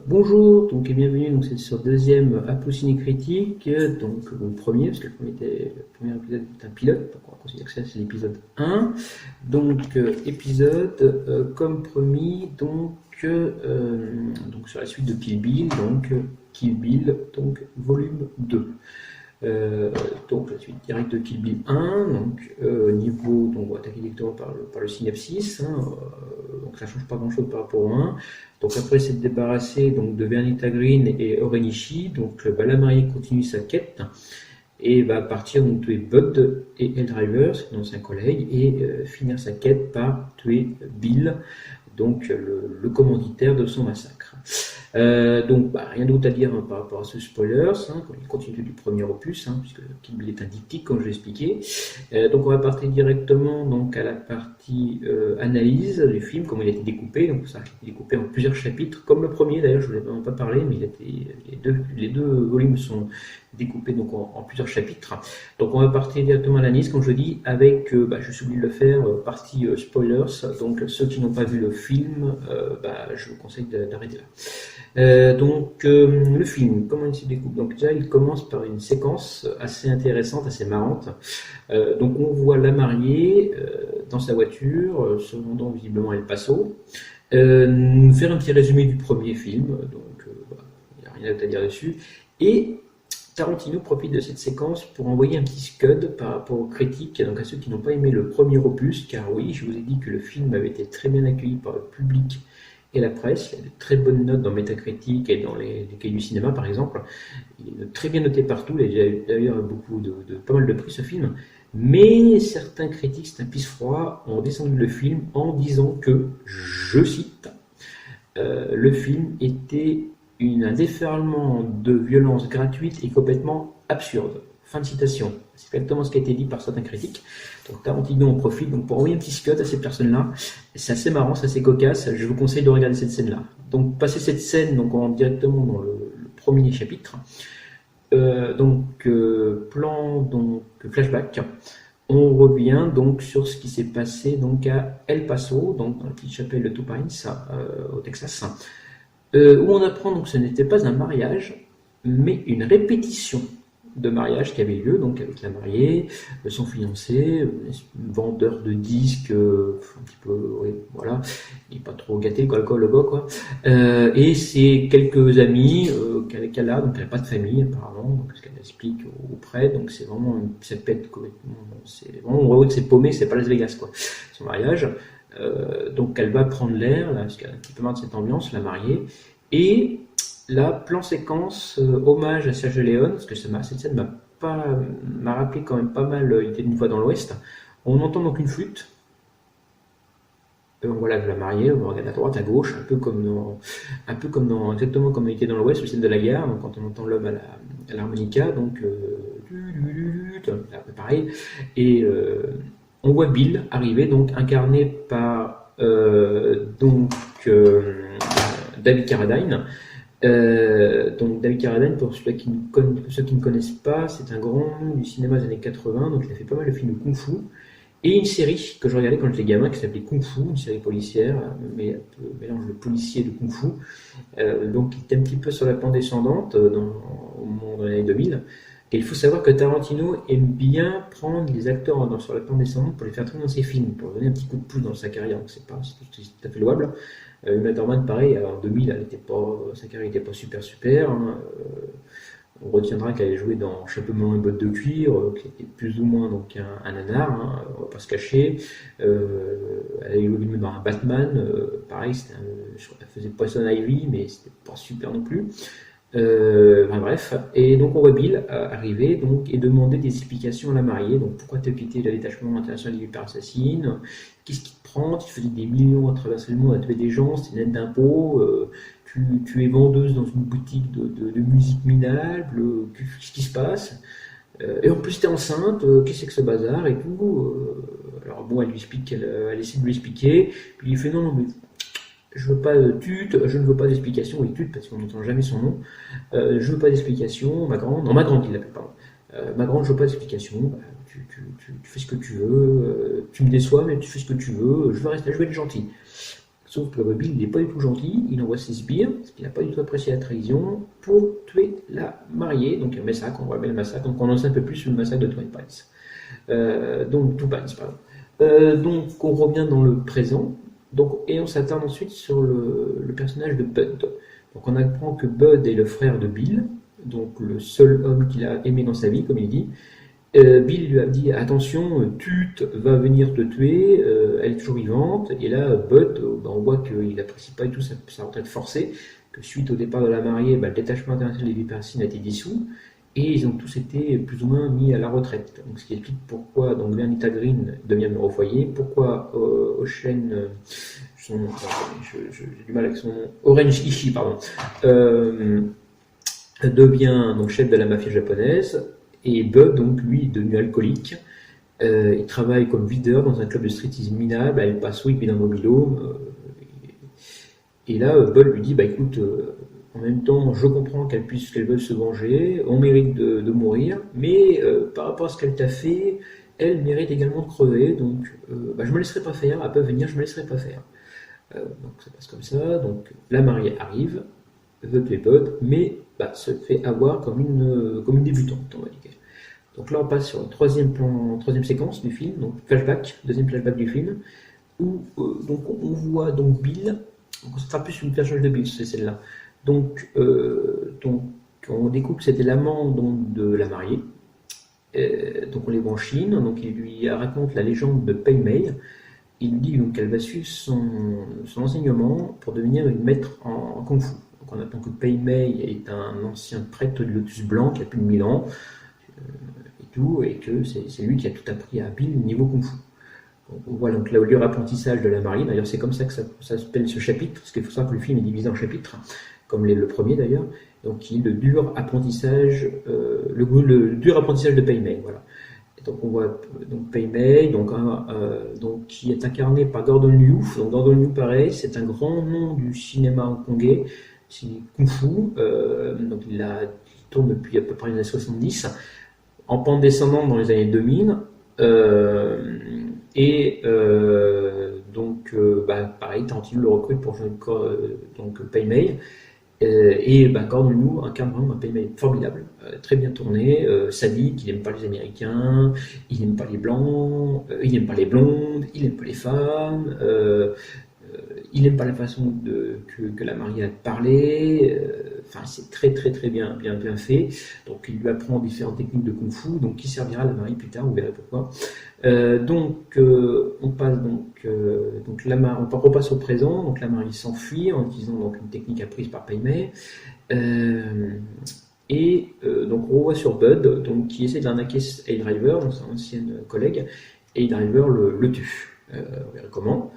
Bonjour, donc et bienvenue. Donc c'est sur deuxième Apple Critique, donc le premier parce que le premier épisode est un pilote, donc on va considérer que ça c'est l'épisode 1. Donc épisode comme promis, donc sur la suite de Kill Bill, donc Kill Bill, donc volume 2. Euh, donc la suite directe de Kill Bill 1, niveau, donc on va attaquer directement par le synopsis, donc ça change pas grand chose par rapport au 1. Donc après s'être débarrassé donc, de Vernita Green et Orenishi, donc la mariée continue sa quête et va partir donc tuer Bud et Eldriver, c'est ancien collègue, et finir sa quête par tuer Bill, donc le commanditaire de son massacre. Rien d'autre à dire par rapport à ce spoilers, il continue du premier opus, puisque Kill Bill est un diptyque, comme je l'ai expliqué. Donc on va partir directement donc, à la partie analyse du film, comment il a été découpé. Donc ça a été découpé en plusieurs chapitres, comme le premier d'ailleurs, je ne vous en ai pas parlé, mais les deux volumes sont découpés donc, en plusieurs chapitres. Donc on va partir directement à l'analyse, comme je dis, avec, je suis obligé de le faire, partie spoilers. Donc ceux qui n'ont pas vu le film, je vous conseille d'arrêter là. Le film, comment il se découpe? Donc déjà, il commence par une séquence assez intéressante, assez marrante. Donc on voit la mariée dans sa voiture, se rendant visiblement à El Paso. Nous faire un petit résumé du premier film, donc il n'y a rien d'autre à dire dessus. Et Tarantino profite de cette séquence pour envoyer un petit scud par rapport aux critiques, donc à ceux qui n'ont pas aimé le premier opus, car oui, je vous ai dit que le film avait été très bien accueilli par le public et la presse. Il a de très bonnes notes dans Metacritic et dans les cahiers du cinéma par exemple. Il est très bien noté partout, il a d'ailleurs pas mal de prix ce film. Mais certains critiques, c'est un pisse froid, ont descendu le film en disant que, je cite, le film était un déferlement de violence gratuite et complètement absurde. Fin de citation. C'est exactement ce qui a été dit par certains critiques. Donc Tarantino en profite donc, pour envoyer un petit scud à ces personnes-là. C'est assez marrant, c'est assez cocasse. Je vous conseille de regarder cette scène-là. Donc passer cette scène donc, directement dans le premier chapitre. Plan donc flashback. On revient donc sur ce qui s'est passé donc à El Paso, donc dans la petite chapelle de Two Pines au Texas, où on apprend donc que ce n'était pas un mariage, mais une répétition de mariage qui avait lieu donc avec la mariée, son fiancé, vendeur de disques, un petit peu, oui, voilà, il n'est pas trop gâté quoi, le gars quoi, et ses quelques amis qu'elle a, donc elle n'a pas de famille apparemment, donc ce qu'elle explique auprès, donc c'est vraiment ça pète complètement, c'est vraiment on voit que c'est paumé, c'est pas Las Vegas quoi, son mariage. Donc elle va prendre l'air, là, parce qu'elle a un petit peu marre de cette ambiance, la mariée, et là, plan séquence, hommage à Sergio Leone, parce que cette scène m'a rappelé quand même pas mal Il était une fois dans l'Ouest. On entend donc une flûte. On voit la mariée, on regarde à droite, à gauche, exactement comme Il était dans l'Ouest, le scène de la gare, donc quand on entend l'homme à l'harmonica, donc pareil. Et on voit Bill arriver, donc incarné par David Carradine. Donc David Carradine, pour ceux qui ne connaissent pas, c'est un grand nom du cinéma des années 80, donc il a fait pas mal de films de kung-fu, et une série que je regardais quand j'étais gamin qui s'appelait Kung Fu, une série policière, mais un peu mélange de policier et de kung fu, donc il était un petit peu sur la pente descendante au moment de l'année 2000. Et il faut savoir que Tarantino aime bien prendre les acteurs sur la pente descendante pour les faire tourner dans ses films, pour donner un petit coup de pouce dans sa carrière, donc c'est tout à fait louable. Uma Thurman, pareil, en 2000, sa carrière n'était pas super. On retiendra qu'elle avait joué dans Chapeau melon et bottes de cuir, qui était plus ou moins donc un nanar, on va pas se cacher. Elle a joué dans un Batman, pareil, elle faisait Poison Ivy, mais c'était pas super non plus. Bref, et donc on voit Bill arriver donc, et demander des explications à la mariée. Donc pourquoi tu as quitté le détachement international des hyper-assassines? Qu'est-ce qui te prend? Tu faisais des millions à traverser le monde à tuer des gens, c'était une aide d'impôt, tu es vendeuse dans une boutique de musique minable, qu'est-ce qui se passe? Et en plus t'es enceinte, qu'est-ce que c'est que ce bazar et tout. Alors bon, elle lui explique, elle essaie de lui expliquer, puis il fait non, mais je veux pas de tute, je ne veux pas d'explication, oui tute parce qu'on n'entend jamais son nom, je veux pas d'explication, ma grande, non ma grande il l'appelle, pardon, ma grande je veux pas d'explication, tu fais ce que tu veux, tu me déçois mais tu fais ce que tu veux, je veux être gentil. Sauf que Bill, il n'est pas du tout gentil, il envoie ses sbires, parce qu'il n'a pas du tout apprécié la trahison, pour tuer la mariée. Donc un massacre, on voit bien le massacre, donc on en sait un peu plus sur le massacre de Twin Pines. Donc Two Pines, pardon. Donc on revient dans le présent, donc, et on s'attarde ensuite sur le personnage de Bud. Donc on apprend que Bud est le frère de Bill, donc le seul homme qu'il a aimé dans sa vie, comme il dit. Bill lui a dit attention, Tut va venir te tuer, elle est toujours vivante. Et là, Bud, on voit qu'il n'apprécie pas du tout sa retraite forcée, que suite au départ de la mariée, le détachement international des Vipercines a été dissous, et ils ont tous été plus ou moins mis à la retraite. Donc, ce qui explique pourquoi donc Vernita Green devient mère au foyer, pourquoi Ocean, j'ai du mal avec son nom, Orange Ishii, pardon, devient donc chef de la mafia japonaise. Et Bud, donc, lui, est devenu alcoolique. Il travaille comme videur dans un club de streetisme minable à El Paso, il paye un mobilo. Et là, Bud lui dit écoute, en même temps, je comprends qu'elle veuille se venger, on mérite de mourir, mais par rapport à ce qu'elle t'a fait, elle mérite également de crever, donc je me laisserai pas faire, elle peut venir, je me laisserai pas faire. Donc ça passe comme ça, donc la mariée arrive, veut tuer Bud, mais se fait avoir comme une débutante, on va dire. Donc là, on passe sur le troisième séquence du film, donc deuxième flashback du film, où donc on voit donc Bill, donc on se fera plus sur le personnage de Bill, c'est celle-là. Donc on découvre que c'était l'amant de la mariée. Donc on les voit en Chine, donc il lui raconte la légende de Pei Mei. Il dit donc qu'elle va suivre son enseignement pour devenir une maître en Kung Fu. Donc on apprend que Pei Mei est un ancien prêtre du Lotus Blanc qui a plus de 1000 ans. Et que c'est lui qui a tout appris à Bill niveau Kung Fu. On voit donc là le apprentissage de la mariée, d'ailleurs c'est comme ça que ça s'appelle ce chapitre, parce qu'il faut savoir que le film est divisé en chapitres, comme le premier d'ailleurs, donc il est le dur apprentissage, le dur apprentissage de Pei Mei, voilà. Et donc on voit donc Pei Mei, donc qui est incarné par Gordon Liu. Donc Gordon Liu, pareil, c'est un grand nom du cinéma hongkongais, c'est Kung Fu, donc il tourne depuis à peu près les années 70. En pente descendante dans les années 2000, pareil, Tarantino le recrute pour jouer donc Pei Mei, Gordon Liu incarne vraiment un Pei Mei formidable, très bien tourné, sadique, il n'aime pas les Américains, il n'aime pas les Blancs, il n'aime pas les blondes, il n'aime pas les femmes, il n'aime pas la façon que la mariée a de parler. C'est très très très bien fait. Donc il lui apprend différentes techniques de Kung Fu, donc qui servira à la mariée plus tard, vous verrez pourquoi. On passe on repasse au présent. Donc la mariée s'enfuit en utilisant donc une technique apprise par Pei Mei. Donc on revoit sur Bud, donc qui essaie d'arnaquer A Driver, donc son ancienne collègue. A Driver le tue. On verra comment.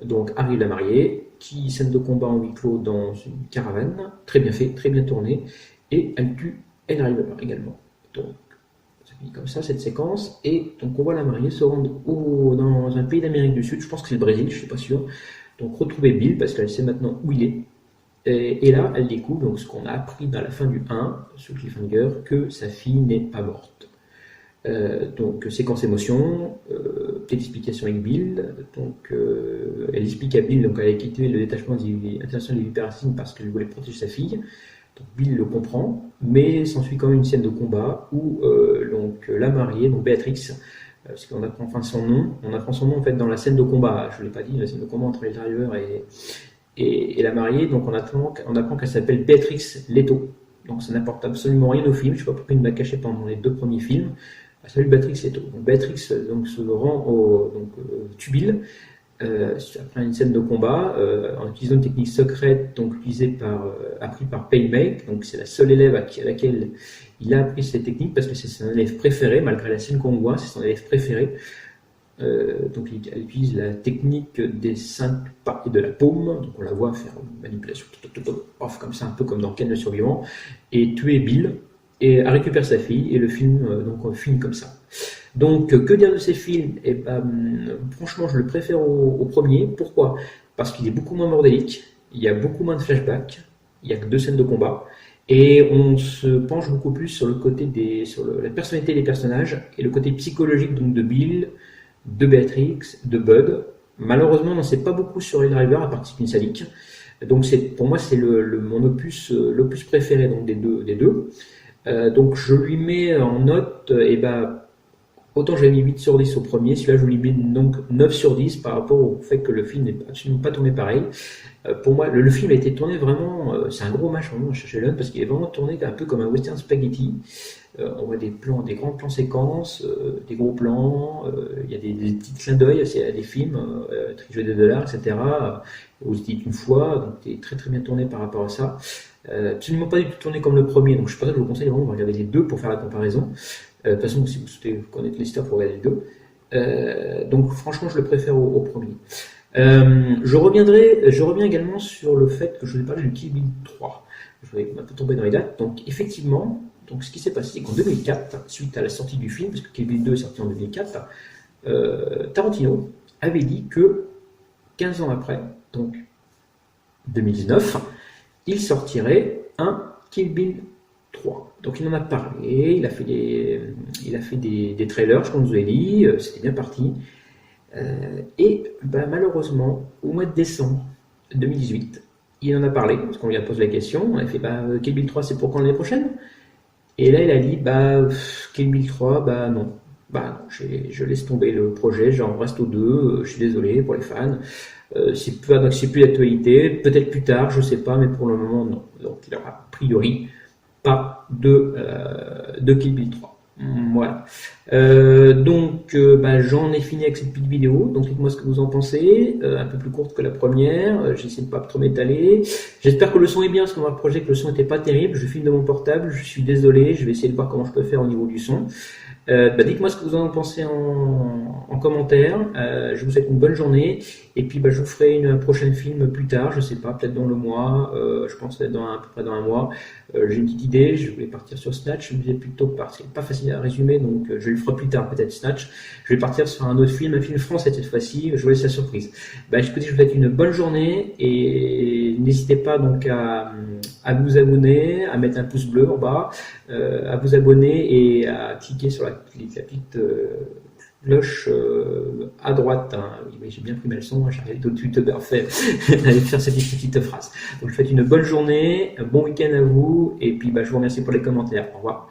Donc arrive la mariée, qui scène de combat en huis clos dans une caravane, très bien fait, très bien tourné, et elle tue A Driver également. Donc ça finit comme ça cette séquence, et donc on voit la mariée se rendre dans un pays d'Amérique du Sud, je pense que c'est le Brésil, je suis pas sûr. Donc retrouver Bill parce qu'elle sait maintenant où il est. Et là, elle découvre donc ce qu'on a appris dans la fin du 1, sur Cliffhanger, que sa fille n'est pas morte. Donc séquence émotion, petite explication avec Bill. Donc elle explique à Bill qu'elle a quitté le détachement international des Vipercines parce qu'elle voulait protéger sa fille. Donc Bill le comprend, mais s'ensuit quand même une scène de combat où la mariée, donc Béatrix, parce qu'on apprend son nom en fait dans la scène de combat. Je ne l'ai pas dit, la scène de combat entre les Driver et la mariée. Donc on apprend qu'elle s'appelle Béatrix Leto. Donc ça n'apporte absolument rien au film. Je ne sais pas pourquoi il m'a caché pendant les 2 premiers films. Salut Béatrix Leto. Donc Béatrix se rend tue Bill après une scène de combat en utilisant une technique secrète apprise par Pei Mei. Donc c'est la seule élève à laquelle il a appris cette technique parce que c'est son élève préféré, malgré la scène qu'on voit, c'est son élève préféré. Donc elle utilise la technique des 5 pas et de la paume, donc on la voit faire une manipulation off comme ça, un peu comme dans Ken le survivant, et tuer Bill, et elle récupère sa fille, et le film finit comme ça. Donc que dire de ces films? Franchement je le préfère au premier. Pourquoi? Parce qu'il est beaucoup moins bordélique, il y a beaucoup moins de flashbacks, il n'y a que 2 scènes de combat, et on se penche beaucoup plus sur la personnalité des personnages, et le côté psychologique donc de Bill, de Béatrix, de Bud, Malheureusement, on n'en sait pas beaucoup sur Hell Driver, à part Spin Sadiq. Donc pour moi, c'est mon l'opus préféré donc des deux. Donc je lui mets en note, et ben, autant j'avais mis 8 sur 10 au premier, celui-là je lui mets donc 9 sur 10 par rapport au fait que le film n'est absolument pas tourné pareil. Pour moi, le film a été tourné vraiment, c'est un gros match vraiment chez Lund parce qu'il est vraiment tourné un peu comme un western spaghetti. On voit des plans, des grands plans séquences, des gros plans, il y a des petits clins d'œil à des films, Trijoux des dollars, etc. Où se dit une fois, donc c'est très très bien tourné par rapport à ça. Absolument pas du tout tourné comme le premier, donc je pense que je vous conseille vraiment de regarder les deux pour faire la comparaison. De toute façon, si vous souhaitez connaître l'histoire, il faut regarder les deux. Donc franchement, je le préfère au premier. Je reviens également sur le fait que je vous ai parlé du Kill Bill 3. Je vais un peu tomber dans les dates. Donc effectivement, donc ce qui s'est passé, c'est qu'en 2004, suite à la sortie du film, parce que Kill Bill 2 est sorti en 2004, Tarantino avait dit que 15 ans après, donc 2019, il sortirait un Kill Bill 3. Donc il en a parlé, il a fait des trailers, je vous ai dit, c'était bien parti. Et bah, malheureusement, au mois de décembre 2018, il en a parlé, parce qu'on lui a posé la question, on a fait bah, Kill Bill 3 c'est pour quand l'année prochaine? Et là il a dit bah Kill Bill 3, bah non. Bah, je laisse tomber le projet, j'en reste aux deux, je suis désolé pour les fans. C'est plus d'actualité, peut-être plus tard, je sais pas, mais pour le moment non. Donc il aura a priori pas de Kill Bill 3. Voilà. Bah, j'en ai fini avec cette petite vidéo. Donc dites-moi ce que vous en pensez. Un peu plus courte que la première. J'essaie de pas trop m'étaler. J'espère que le son est bien, parce qu'on m'a reproché que le son était pas terrible. Je filme de mon portable. Je suis désolé. Je vais essayer de voir comment je peux faire au niveau du son. Bah, dites-moi ce que vous en pensez en commentaire. Je vous souhaite une bonne journée. Et puis bah, je vous ferai une prochaine film plus tard. Je sais pas, peut-être dans le mois. Je pense peut-être à peu près dans un mois. J'ai une petite idée. Je voulais partir sur Snatch. Je me disais plutôt parce qu'il n'est pas facile à résumer, donc je le ferai plus tard peut-être Snatch. Je vais partir sur un autre film, un film français cette fois-ci. Je vous laisse la surprise. Bah, je vous souhaite une bonne journée et n'hésitez pas donc à vous abonner, à mettre un pouce bleu en bas, à vous abonner et à cliquer sur la petite cloche à droite. Hein. Oui, j'ai bien pris ma leçon, hein, j'ai d'autres youtubeurs faire cette petite phrase. Donc je vous souhaite une bonne journée, un bon week-end à vous, et puis bah, je vous remercie pour les commentaires. Au revoir.